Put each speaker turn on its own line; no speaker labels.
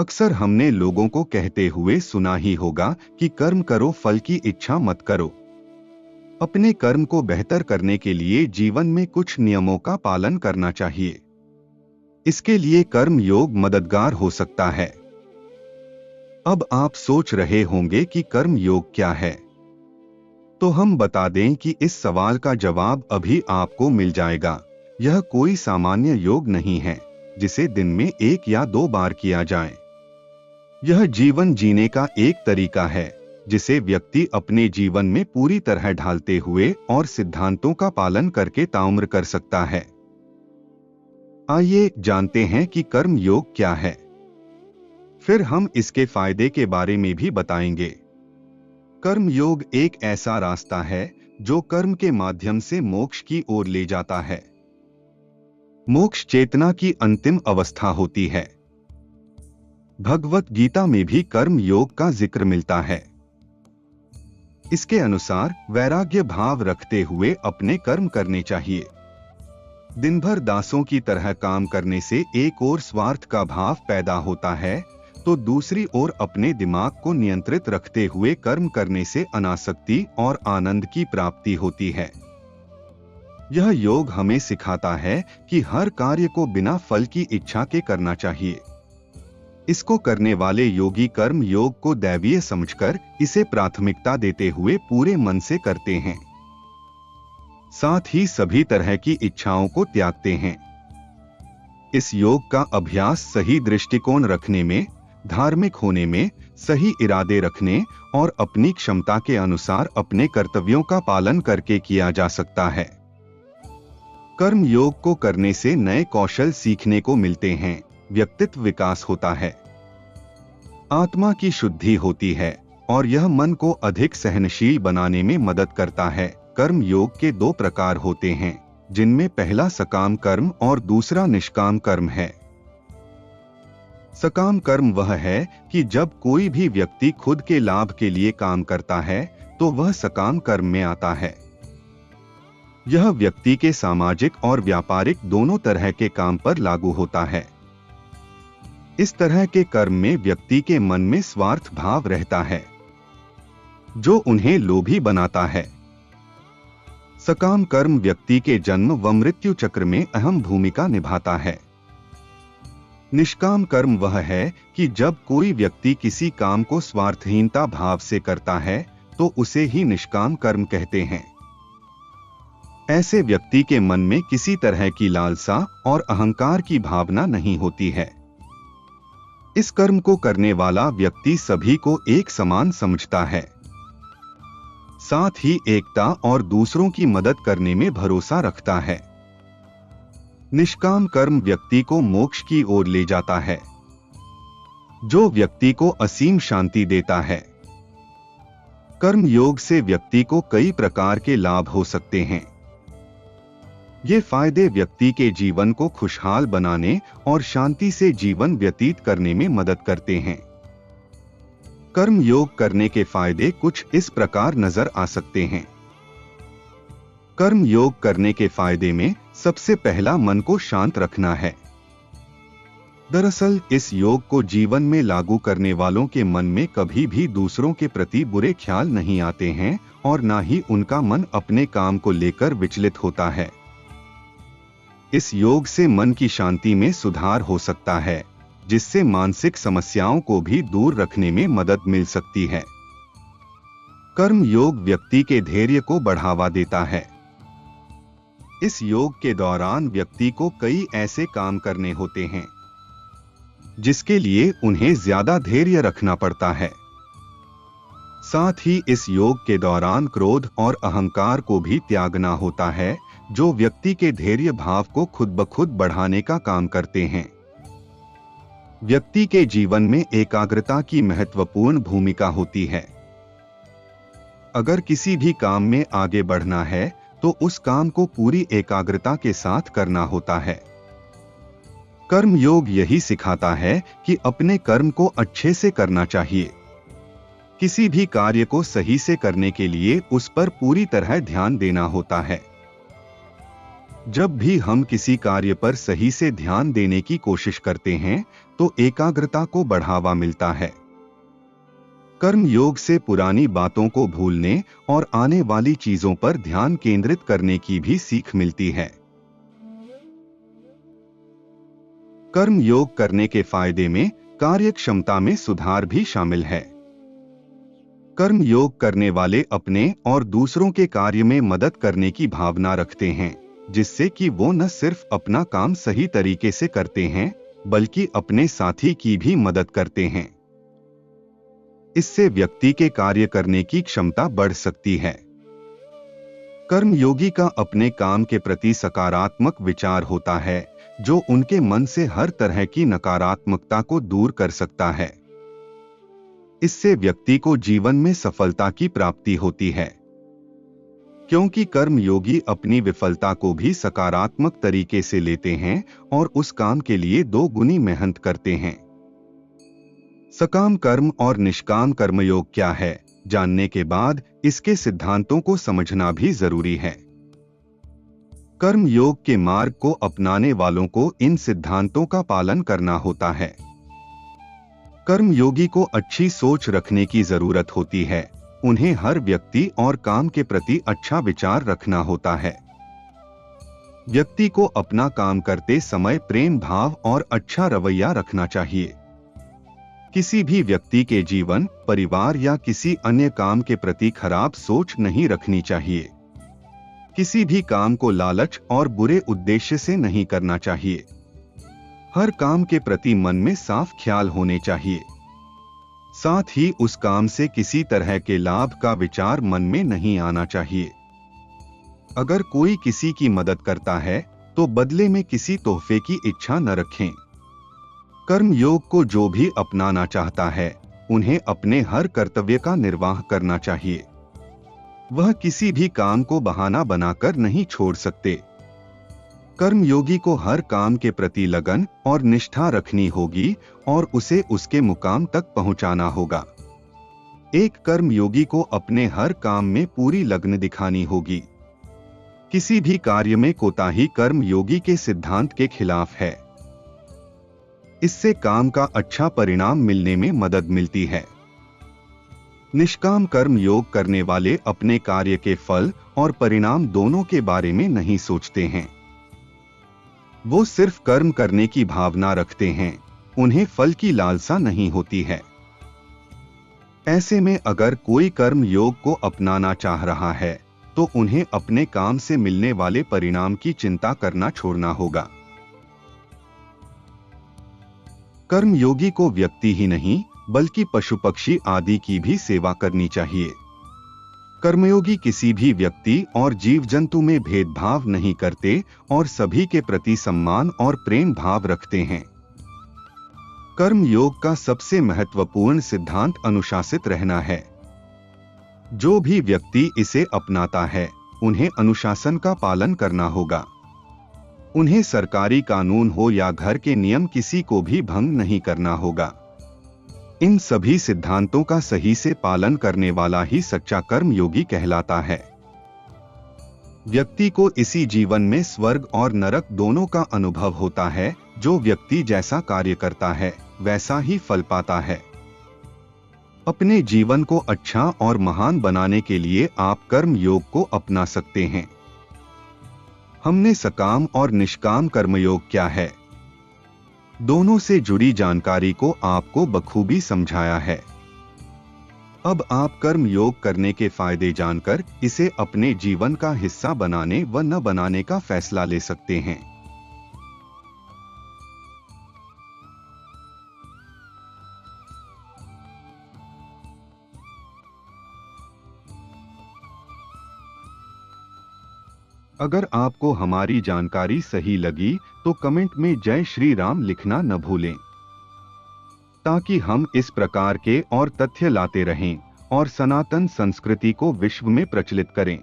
अक्सर हमने लोगों को कहते हुए सुना ही होगा कि कर्म करो, फल की इच्छा मत करो। अपने कर्म को बेहतर करने के लिए जीवन में कुछ नियमों का पालन करना चाहिए। इसके लिए कर्म योग मददगार हो सकता है। अब आप सोच रहे होंगे कि कर्म योग क्या है, तो हम बता दें कि इस सवाल का जवाब अभी आपको मिल जाएगा। यह कोई सामान्य योग नहीं है जिसे दिन में 1 या 2 बार किया जाए। यह जीवन जीने का एक तरीका है जिसे व्यक्ति अपने जीवन में पूरी तरह ढालते हुए और सिद्धांतों का पालन करके ताउम्र कर सकता है। आइए जानते हैं कि कर्म योग क्या है। फिर हम इसके फायदे के बारे में भी बताएंगे। कर्म योग एक ऐसा रास्ता है जो कर्म के माध्यम से मोक्ष की ओर ले जाता है। मोक्ष चेतना की अंतिम अवस्था होती है। भगवत गीता में भी कर्म योग का जिक्र मिलता है। इसके अनुसार वैराग्य भाव रखते हुए अपने कर्म करने चाहिए। दिन भर दासों की तरह काम करने से एक ओर स्वार्थ का भाव पैदा होता है, तो दूसरी ओर अपने दिमाग को नियंत्रित रखते हुए कर्म करने से अनासक्ति और आनंद की प्राप्ति होती है। यह योग हमें सिखाता है कि हर कार्य को बिना फल की इच्छा के करना चाहिए। इसको करने वाले योगी कर्म योग को दैवीय समझकर इसे प्राथमिकता देते हुए पूरे मन से करते हैं। साथ ही सभी तरह की इच्छाओं को त्यागते हैं। इस योग का अभ्यास सही दृष्टिकोण रखने में, धार्मिक होने में, सही इरादे रखने और अपनी क्षमता के अनुसार अपने कर्तव्यों का पालन करके किया जा सकता है। कर्म योग को करने से नए कौशल सीखने को मिलते हैं, व्यक्तित्व विकास होता है, आत्मा की शुद्धि होती है और यह मन को अधिक सहनशील बनाने में मदद करता है। कर्म योग के 2 प्रकार होते हैं, जिनमें पहला सकाम कर्म और दूसरा निष्काम कर्म है। सकाम कर्म वह है कि जब कोई भी व्यक्ति खुद के लाभ के लिए काम करता है तो वह सकाम कर्म में आता है। यह व्यक्ति के सामाजिक और व्यापारिक दोनों तरह के काम पर लागू होता है। इस तरह के कर्म में व्यक्ति के मन में स्वार्थ भाव रहता है, जो उन्हें लोभी बनाता है। सकाम कर्म व्यक्ति के जन्म व मृत्यु चक्र में अहम भूमिका निभाता है। निष्काम कर्म वह है कि जब कोई व्यक्ति किसी काम को स्वार्थहीनता भाव से करता है तो उसे ही निष्काम कर्म कहते हैं। ऐसे व्यक्ति के मन में किसी तरह की लालसा और अहंकार की भावना नहीं होती है। इस कर्म को करने वाला व्यक्ति सभी को एक समान समझता है, साथ ही एकता और दूसरों की मदद करने में भरोसा रखता है। निष्काम कर्म व्यक्ति को मोक्ष की ओर ले जाता है, जो व्यक्ति को असीम शांति देता है। कर्म योग से व्यक्ति को कई प्रकार के लाभ हो सकते हैं। ये फायदे व्यक्ति के जीवन को खुशहाल बनाने और शांति से जीवन व्यतीत करने में मदद करते हैं। कर्म योग करने के फायदे कुछ इस प्रकार नजर आ सकते हैं। कर्म योग करने के फायदे में सबसे पहला मन को शांत रखना है। दरअसल इस योग को जीवन में लागू करने वालों के मन में कभी भी दूसरों के प्रति बुरे ख्याल नहीं आते हैं और ना ही उनका मन अपने काम को लेकर विचलित होता है। इस योग से मन की शांति में सुधार हो सकता है, जिससे मानसिक समस्याओं को भी दूर रखने में मदद मिल सकती है। कर्म योग व्यक्ति के धैर्य को बढ़ावा देता है। इस योग के दौरान व्यक्ति को कई ऐसे काम करने होते हैं जिसके लिए उन्हें ज्यादा धैर्य रखना पड़ता है। साथ ही इस योग के दौरान क्रोध और अहंकार को भी त्यागना होता है, जो व्यक्ति के धैर्य भाव को खुद ब खुद बढ़ाने का काम करते हैं। व्यक्ति के जीवन में एकाग्रता की महत्वपूर्ण भूमिका होती है। अगर किसी भी काम में आगे बढ़ना है तो उस काम को पूरी एकाग्रता के साथ करना होता है। कर्म योग यही सिखाता है कि अपने कर्म को अच्छे से करना चाहिए। किसी भी कार्य को सही से करने के लिए उस पर पूरी तरह ध्यान देना होता है। जब भी हम किसी कार्य पर सही से ध्यान देने की कोशिश करते हैं तो एकाग्रता को बढ़ावा मिलता है। कर्म योग से पुरानी बातों को भूलने और आने वाली चीजों पर ध्यान केंद्रित करने की भी सीख मिलती है। कर्म योग करने के फायदे में कार्य क्षमता में सुधार भी शामिल है। कर्म योग करने वाले अपने और दूसरों के कार्य में मदद करने की भावना रखते हैं, जिससे कि वो न सिर्फ अपना काम सही तरीके से करते हैं बल्कि अपने साथी की भी मदद करते हैं। इससे व्यक्ति के कार्य करने की क्षमता बढ़ सकती है। कर्मयोगी का अपने काम के प्रति सकारात्मक विचार होता है, जो उनके मन से हर तरह की नकारात्मकता को दूर कर सकता है। इससे व्यक्ति को जीवन में सफलता की प्राप्ति होती है, क्योंकि कर्मयोगी अपनी विफलता को भी सकारात्मक तरीके से लेते हैं और उस काम के लिए दोगुनी मेहनत करते हैं। सकाम कर्म और निष्काम कर्मयोग क्या है, जानने के बाद इसके सिद्धांतों को समझना भी जरूरी है। कर्म योग के मार्ग को अपनाने वालों को इन सिद्धांतों का पालन करना होता है। कर्म योगी को अच्छी सोच रखने की जरूरत होती है। उन्हें हर व्यक्ति और काम के प्रति अच्छा विचार रखना होता है। व्यक्ति को अपना काम करते समय प्रेम भाव और अच्छा रवैया रखना चाहिए। किसी भी व्यक्ति के जीवन, परिवार या किसी अन्य काम के प्रति खराब सोच नहीं रखनी चाहिए। किसी भी काम को लालच और बुरे उद्देश्य से नहीं करना चाहिए। हर काम के प्रति मन में साफ ख्याल होने चाहिए। साथ ही उस काम से किसी तरह के लाभ का विचार मन में नहीं आना चाहिए। अगर कोई किसी की मदद करता है तो बदले में किसी तोहफे की इच्छा न रखें। कर्म योग को जो भी अपनाना चाहता है, उन्हें अपने हर कर्तव्य का निर्वाह करना चाहिए। वह किसी भी काम को बहाना बनाकर नहीं छोड़ सकते। कर्म योगी को हर काम के प्रति लगन और निष्ठा रखनी होगी और उसे उसके मुकाम तक पहुंचाना होगा। एक कर्म योगी को अपने हर काम में पूरी लगन दिखानी होगी। किसी भी कार्य में कोताही कर्म योगी के सिद्धांत के खिलाफ है। इससे काम का अच्छा परिणाम मिलने में मदद मिलती है। निष्काम कर्म योग करने वाले अपने कार्य के फल और परिणाम दोनों के बारे में नहीं सोचते हैं। वो सिर्फ कर्म करने की भावना रखते हैं, उन्हें फल की लालसा नहीं होती है। ऐसे में अगर कोई कर्म योग को अपनाना चाह रहा है तो उन्हें अपने काम से मिलने वाले परिणाम की चिंता करना छोड़ना होगा। कर्मयोगी को व्यक्ति ही नहीं बल्कि पशु पक्षी आदि की भी सेवा करनी चाहिए। कर्मयोगी किसी भी व्यक्ति और जीव जंतु में भेदभाव नहीं करते और सभी के प्रति सम्मान और प्रेम भाव रखते हैं। कर्म योग का सबसे महत्वपूर्ण सिद्धांत अनुशासित रहना है। जो भी व्यक्ति इसे अपनाता है, उन्हें अनुशासन का पालन करना होगा। उन्हें सरकारी कानून हो या घर के नियम किसी को भी भंग नहीं करना होगा। इन सभी सिद्धांतों का सही से पालन करने वाला ही सच्चा कर्म योगी कहलाता है। व्यक्ति को इसी जीवन में स्वर्ग और नरक दोनों का अनुभव होता है। जो व्यक्ति जैसा कार्य करता है वैसा ही फल पाता है। अपने जीवन को अच्छा और महान बनाने के लिए आप कर्म योग को अपना सकते हैं। हमने सकाम और निष्काम कर्मयोग क्या है, दोनों से जुड़ी जानकारी को आपको बखूबी समझाया है। अब आप कर्म योग करने के फायदे जानकर इसे अपने जीवन का हिस्सा बनाने व न बनाने का फैसला ले सकते हैं। अगर आपको हमारी जानकारी सही लगी तो कमेंट में जय श्री राम लिखना न भूलें, ताकि हम इस प्रकार के और तथ्य लाते रहें और सनातन संस्कृति को विश्व में प्रचलित करें।